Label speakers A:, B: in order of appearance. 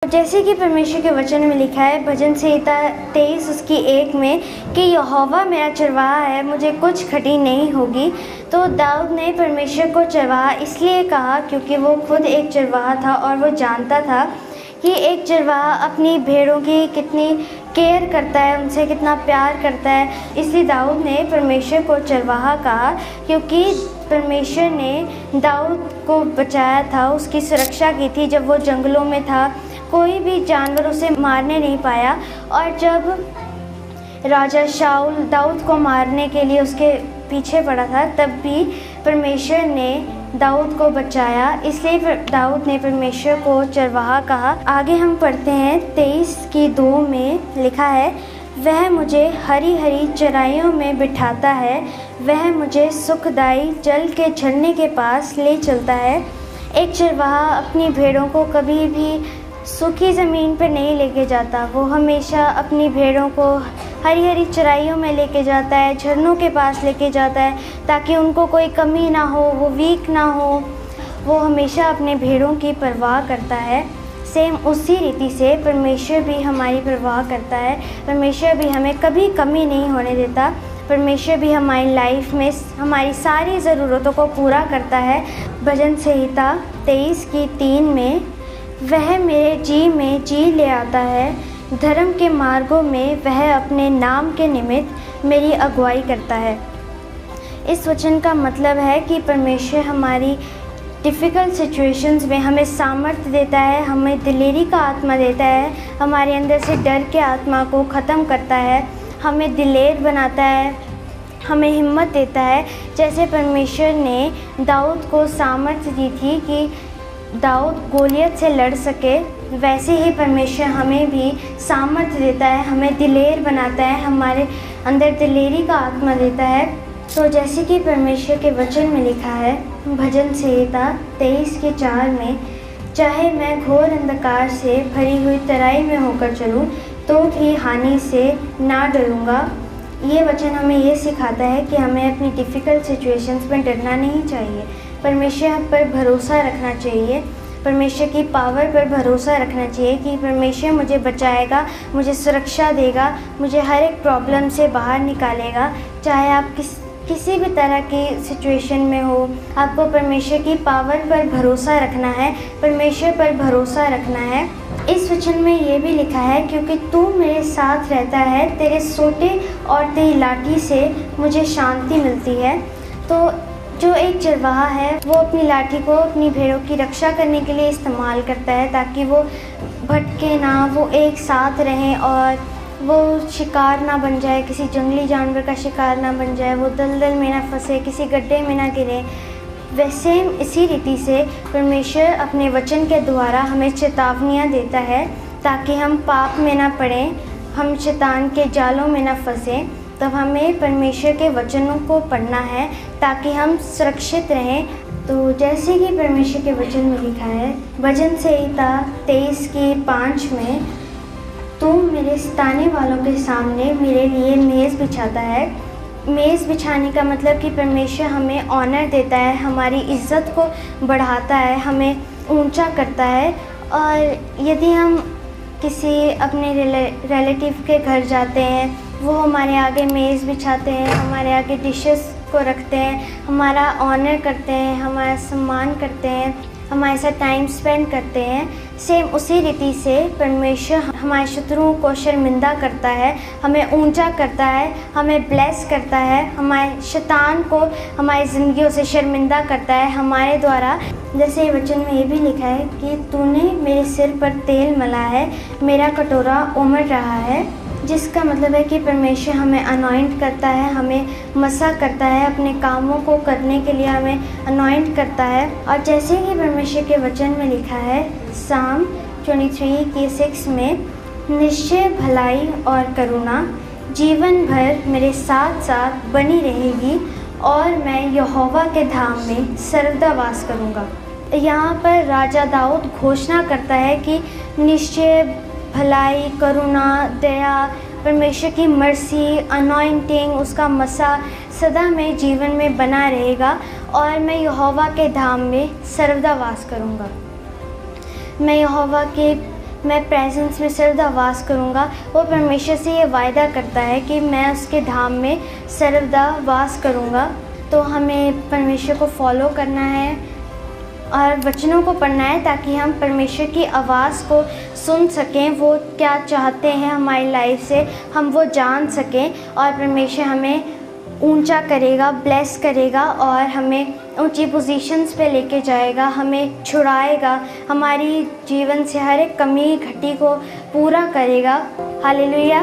A: जैसे कि परमेश्वर के वचन में लिखा है भजन संहिता 23 उसकी 1 में कि यहोवा मेरा चरवाहा है, मुझे कुछ घटी नहीं होगी। तो दाऊद ने परमेश्वर को चरवाहा इसलिए कहा क्योंकि वो खुद एक चरवाहा था और वो जानता था कि एक चरवाहा अपनी भेड़ों की कितनी केयर करता है, उनसे कितना प्यार करता है। इसलिए दाऊद ने परमेश्वर को चरवाहा कहा क्योंकि परमेश्वर ने दाऊद को बचाया था, उसकी सुरक्षा की थी। जब वो जंगलों में था कोई भी जानवर उसे मारने नहीं पाया, और जब राजा शाऊल दाऊद को मारने के लिए उसके पीछे पड़ा था तब भी परमेश्वर ने दाऊद को बचाया। इसलिए दाऊद ने परमेश्वर को चरवाहा कहा। आगे हम पढ़ते हैं 23 की 2 में लिखा है, वह मुझे हरी हरी चराइयों में बिठाता है, वह मुझे सुखदाई जल के झरने के पास ले चलता है। एक चरवाहा अपनी भेड़ों को कभी भी सूखी ज़मीन पर नहीं लेके जाता, वो हमेशा अपनी भेड़ों को हरी हरी चराइयों में लेके जाता है, झरनों के पास लेके जाता है ताकि उनको कोई कमी ना हो, वो वीक ना हो। वो हमेशा अपने भेड़ों की परवाह करता है। सेम उसी रीति से परमेश्वर भी हमारी परवाह करता है। परमेश्वर भी हमें कभी कमी नहीं होने देता। परमेश्वर भी हमारी लाइफ में हमारी सारी ज़रूरतों को पूरा करता है। भजन संहिता 23 की 3 में वह मेरे जी में जी ले आता है, धर्म के मार्गों में वह अपने नाम के निमित्त मेरी अगुवाई करता है। इस वचन का मतलब है कि परमेश्वर हमारी डिफ़िकल्ट सिचुएशंस में हमें सामर्थ्य देता है, हमें दिलेरी का आत्मा देता है, हमारे अंदर से डर के आत्मा को ख़त्म करता है, हमें दिलेर बनाता है, हमें हिम्मत देता है। जैसे परमेश्वर ने दाऊद को सामर्थ्य दी थी कि दाऊद गोलियत से लड़ सके, वैसे ही परमेश्वर हमें भी सामर्थ्य देता है, हमें दिलेर बनाता है, हमारे अंदर दिलेरी का आत्मा देता है। तो जैसे कि परमेश्वर के वचन में लिखा है भजन संहिता 23 के 4 में, चाहे मैं घोर अंधकार से भरी हुई तराई में होकर चलूँ तो भी हानि से ना डरूँगा। ये वचन हमें ये सिखाता है कि हमें अपनी डिफ़िकल्ट सिचुएशंस में डरना नहीं चाहिए, परमेश्वर पर भरोसा रखना चाहिए, परमेश्वर की पावर पर भरोसा रखना चाहिए कि परमेश्वर मुझे बचाएगा, मुझे सुरक्षा देगा, मुझे हर एक प्रॉब्लम से बाहर निकालेगा। चाहे आप किसी भी तरह की सिचुएशन में हो, आपको परमेश्वर की पावर पर भरोसा रखना है, परमेश्वर पर भरोसा रखना है। इस वचन में ये भी लिखा है क्योंकि तू मेरे साथ रहता है, तेरे सोटे और तेरी लाठी से मुझे शांति मिलती है। तो जो एक चरवाहा है वो अपनी लाठी को अपनी भेड़ों की रक्षा करने के लिए इस्तेमाल करता है ताकि वो भटके ना, वो एक साथ रहें और वो शिकार ना बन जाए, किसी जंगली जानवर का शिकार ना बन जाए, वो दलदल में ना फंसे, किसी गड्ढे में ना गिरे। वैसे इसी रीति से परमेश्वर अपने वचन के द्वारा हमें चेतावनियाँ देता है ताकि हम पाप में ना पड़ें, हम शैतान के जालों में ना फंसें। तब हमें परमेश्वर के वचनों को पढ़ना है ताकि हम सुरक्षित रहें। तो जैसे कि परमेश्वर के वचन में लिखा है भजन संहिता 23 की 5 में, तू मेरे सताने वालों के सामने मेरे लिए मेज़ बिछाता है। मेज़ बिछाने का मतलब कि परमेश्वर हमें ऑनर देता है, हमारी इज़्ज़त को बढ़ाता है, हमें ऊंचा करता है। और यदि हम किसी अपने रिलेटिव के घर जाते हैं, वो हमारे आगे मेज़ बिछाते हैं, हमारे आगे डिशेस को रखते हैं, हमारा ऑनर करते हैं, हमारा सम्मान करते हैं, हमारे साथ टाइम स्पेंड करते हैं। सेम उसी रीति से परमेश्वर हमारे शत्रुओं को शर्मिंदा करता है, हमें ऊंचा करता है, हमें ब्लेस करता है, हमारे शैतान को हमारी ज़िंदगियों से शर्मिंदा करता है हमारे द्वारा। जैसे वचन में ये भी लिखा है कि तूने मेरे सिर पर तेल मला है, मेरा कटोरा उमड़ रहा है, जिसका मतलब है कि परमेश्वर हमें अनॉइंट करता है, हमें मसा करता है, अपने कामों को करने के लिए हमें अनॉइंट करता है। और जैसे कि परमेश्वर के वचन में लिखा है साम 23 की 6 में, निश्चय भलाई और करुणा जीवन भर मेरे साथ साथ बनी रहेगी और मैं यहोवा के धाम में सर्वदा वास करूँगा। यहाँ पर राजा दाऊद घोषणा करता है कि निश्चय भलाई, करुणा, दया, परमेश्वर की मर्सी, अनॉइंटिंग, उसका मसा सदा में जीवन में बना रहेगा और मैं यहोवा के धाम में सर्वदा वास करूँगा। मैं यहोवा के मैं प्रेजेंस में सर्वदा वास करूँगा। वो परमेश्वर से ये वायदा करता है कि मैं उसके धाम में सर्वदा वास करूँगा। तो हमें परमेश्वर को फॉलो करना है और वचनों को पढ़ना है ताकि हम परमेश्वर की आवाज़ को सुन सकें, वो क्या चाहते हैं हमारी लाइफ से हम वो जान सकें। और परमेश्वर हमें ऊंचा करेगा, ब्लेस करेगा और हमें ऊंची पोजीशंस पे लेके जाएगा, हमें छुड़ाएगा, हमारी जीवन से हर एक कमी घटी को पूरा करेगा। हालेलुया।